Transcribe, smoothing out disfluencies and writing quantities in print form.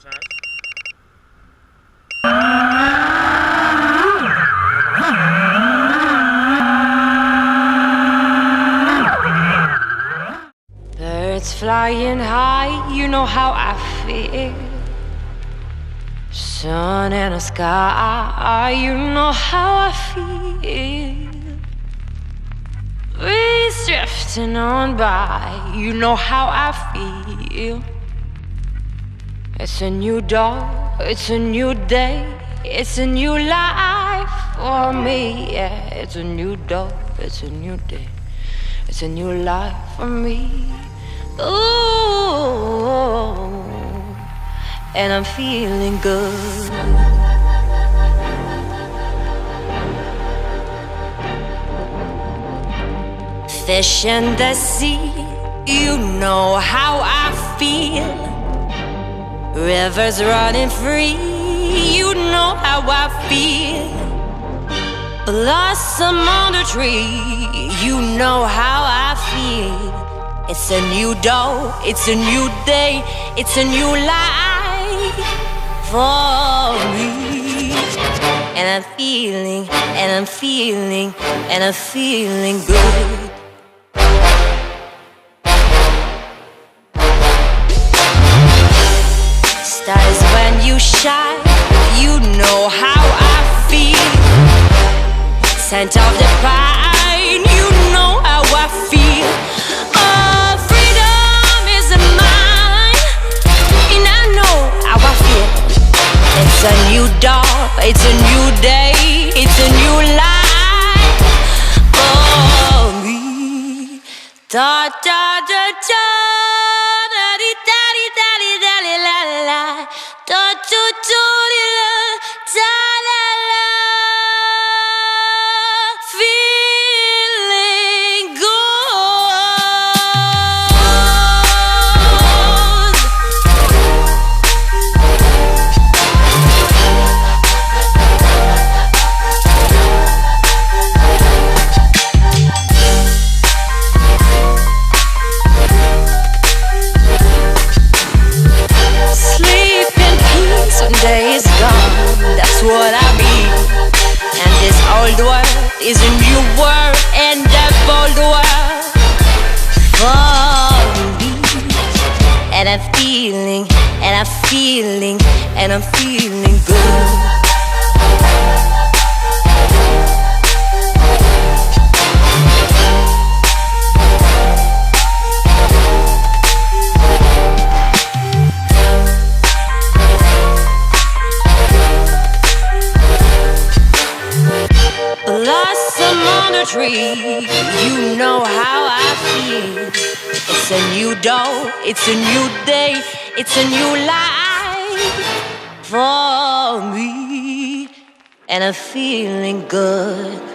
cosas. Birds flying high, you know how I feel. Sun in the sky, you know how I feel. Breeze drifting on by, you know how I feel. It's a new dawn, it's a new day, it's a new life for me. Yeah, it's a new dawn, it's a new day, it's a new life for me. Ooh, and I'm feeling good. Fish in the sea, you know how I feel. Rivers running free, you know how I feel. Blossom on the tree, you know how I feel. It's a new dawn, it's a new day, it's a new life for me. And I'm feeling, and I'm feeling, and I'm feeling good. Stars when you shine, you know how I feel. Scent of the pine, you know how I feel. Oh, freedom is mine, and I know how I feel. It's a new dawn, it's a new day, it's a new life for me. Da da da da, da di da di da di da di la la la, da do do di la da la la. Feeling good. Sleep in peace when day is gone, that's what I mean. And this old world is a new world, and that bold world for me. And I'm feeling, and I'm feeling, and I'm feeling good. Blossom on the tree, you know how I feel. It's a new dawn, it's a new day, it's a new life for me. And I'm feeling good.